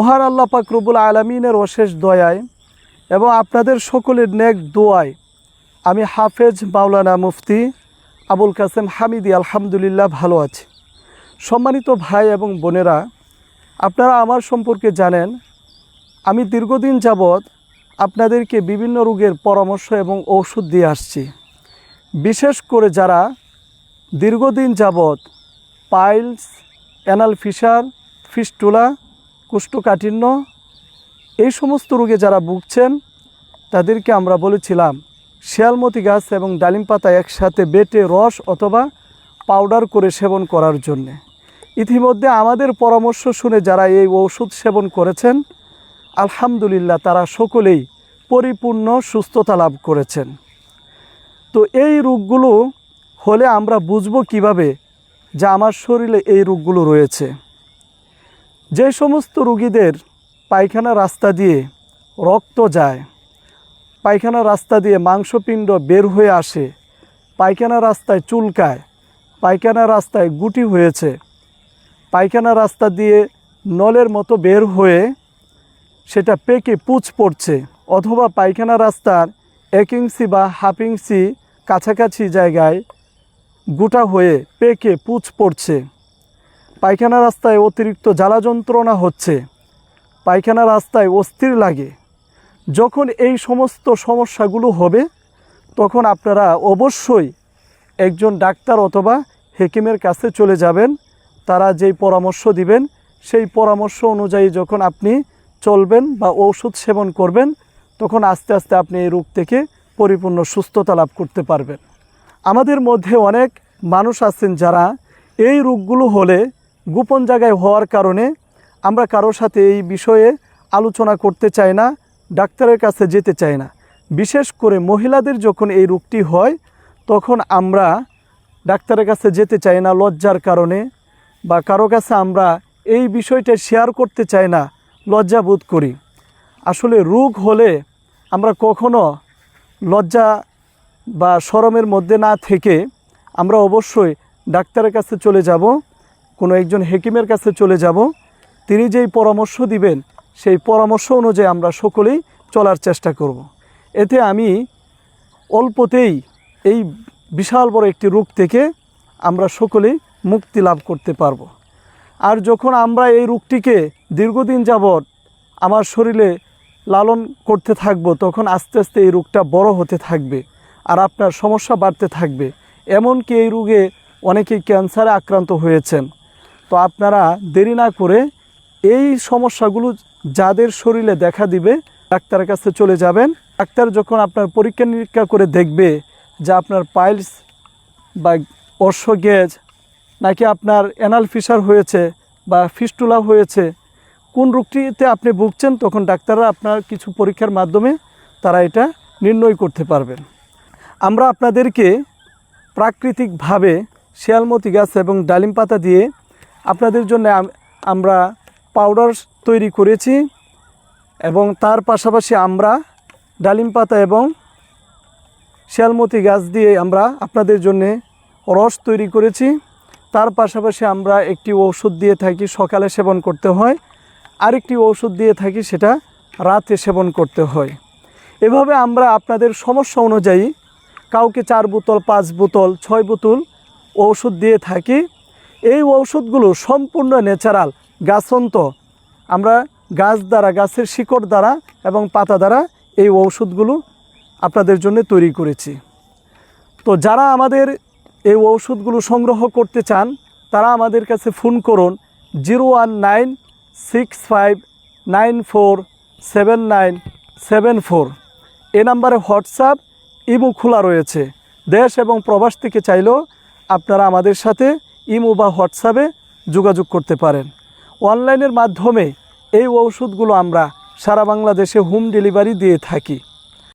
মহান আল্লাহ পাক রব্বুল আলামিনের অশেষ দয়ায় এবং আপনাদের সকলের নেক দোয়ায় আমি হাফেজ মাওলানা মুফতি আবুল কাসেম হামিদি আলহামদুলিল্লাহ ভালো আছি। সম্মানিত ভাই এবং বোনেরা, আপনারা আমার সম্পর্কে জানেন, আমি দীর্ঘদিন যাবৎ আপনাদেরকে বিভিন্ন রোগের পরামর্শ এবং ঔষধ দিয়ে আসছি। বিশেষ করে যারা দীর্ঘদিন যাবৎ পাইলস, অ্যানাল ফিশার, ফিস্টুলা, কোষ্ঠকাঠিন্য এই সমস্ত রোগে যারা ভুগছেন তাদেরকে আমরা বলেছিলাম শিয়ালমতি গাছ এবং ডালিম পাতা একসাথে বেটে রস অথবা পাউডার করে সেবন করার জন্যে। ইতিমধ্যে আমাদের পরামর্শ শুনে যারা এই ঔষধ সেবন করেছেন আলহামদুলিল্লাহ তারা সকলেই পরিপূর্ণ সুস্থতা লাভ করেছেন। তো এই রোগগুলো হলে আমরা বুঝব কিভাবে যে আমার শরীরে এই রোগগুলো রয়েছে। যে সমস্ত রোগীদের পায়খানা রাস্তা দিয়ে রক্ত যায়, পায়খানা রাস্তা দিয়ে মাংসপিণ্ড বের হয়ে আসে, পায়খানা রাস্তায় চুলকায়, পায়খানা রাস্তায় গুটি হয়েছে, পায়খানা রাস্তা দিয়ে নলের মতো বের হয়ে সেটা পেকে পুঁজ পড়ছে, অথবা পায়খানা রাস্তার 1 ইঞ্চি বা হাফ ইঞ্চি কাছাকাছি জায়গায় গোটা হয়ে পেকে পুঁজ পড়ছে, পায়খানা রাস্তায় অতিরিক্ত জ্বালা যন্ত্রণা হচ্ছে, পায়খানা রাস্তায় অস্থির লাগে, যখন এই সমস্ত সমস্যাগুলো হবে তখন আপনারা অবশ্যই একজন ডাক্তার অথবা হেকিমের কাছে চলে যাবেন। তারা যেই পরামর্শ দিবেন সেই পরামর্শ অনুযায়ী যখন আপনি চলবেন বা ঔষধ সেবন করবেন তখন আস্তে আস্তে আপনি এই রোগ থেকে পরিপূর্ণ সুস্থতা লাভ করতে পারবেন। আমাদের মধ্যে অনেক মানুষ আছেন যারা এই রোগগুলো হলে গোপন জায়গায় হওয়ার কারণে আমরা কারোর সাথে এই বিষয়ে আলোচনা করতে চাই না, ডাক্তারের কাছে যেতে চাই না। বিশেষ করে মহিলাদের যখন এই রোগটি হয় তখন আমরা ডাক্তারের কাছে যেতে চাই না লজ্জার কারণে, বা কারো কাছে আমরা এই বিষয়টা শেয়ার করতে চাই না, লজ্জা বোধ করি। আসলে রোগ হলে আমরা কখনো লজ্জা বা শরমের মধ্যে না থেকে আমরা অবশ্যই ডাক্তারের কাছে চলে যাব, কোনো একজন হেকিমের কাছে চলে যাব। তিনি যেই পরামর্শ দিবেন সেই পরামর্শ অনুযায়ী আমরা সকলেই চলার চেষ্টা করব। এতে আমি অল্পতেই এই বিশাল বড় একটি রোগ থেকে আমরা সকলেই মুক্তি লাভ করতে পারব। আর যখন আমরা এই রোগটিকে দীর্ঘদিন যাবৎ আমার শরীরে লালন করতে থাকব তখন আস্তে আস্তে এই রোগটা বড় হতে থাকবে আর আপনার সমস্যা বাড়তে থাকবে। এমনকি এই রোগে অনেকেই ক্যান্সারে আক্রান্ত হয়েছেন। তো আপনারা দেরি না করে এই সমস্যাগুলো যাদের শরীরে দেখা দিবে ডাক্তারের কাছে চলে যাবেন। ডাক্তার যখন আপনার পরীক্ষা নিরীক্ষা করে দেখবে যে আপনার পাইলস বা অর্শগ্যাজ নাকি আপনার অ্যানাল ফিশার হয়েছে বা ফিস্টুলা হয়েছে, কোন রোগটিতে আপনি ভুগছেন, তখন ডাক্তাররা আপনার কিছু পরীক্ষার মাধ্যমে তারা এটা নির্ণয় করতে পারবেন। আমরা আপনাদেরকে প্রাকৃতিকভাবে শিয়ালমতি গাছ এবং ডালিম পাতা দিয়ে আপনাদের জন্য আমরা পাউডার তৈরি করেছি এবং তার পাশাপাশি আমরা ডালিম পাতা এবং শিয়ালমতি গাছ দিয়ে আমরা আপনাদের জন্য রস তৈরি করেছি। তার পাশাপাশি আমরা একটি ঔষধ দিয়ে থাকি, সকালে সেবন করতে হয়, আরেকটি ঔষধ দিয়ে থাকি সেটা রাতে সেবন করতে হয়। এভাবে আমরা আপনাদের সমস্যা অনুযায়ী কাউকে 4 বোতল, 5 বোতল, 6 বোতল ঔষধ দিয়ে থাকি। এই ঔষধগুলো সম্পূর্ণ ন্যাচারাল, গাছন্ত। আমরা গাছ দ্বারা, গাছের শিকড় দ্বারা এবং পাতা দ্বারা এই ঔষধগুলো আপনাদের জন্য তৈরি করেছি। তো যারা আমাদের এই ঔষধগুলো সংগ্রহ করতে চান তারা আমাদের কাছে ফোন করুন 01965947974। এই নাম্বারে হোয়াটসঅ্যাপ, ইমো খোলা রয়েছে। দেশ এবং প্রবাস থেকে চাইলেও আপনারা আমাদের সাথে ইমো বা হোয়াটসঅ্যাপে যোগাযোগ করতে পারেন। অনলাইনের মাধ্যমে এই ঔষধগুলো আমরা সারা বাংলাদেশে হোম ডেলিভারি দিয়ে থাকি।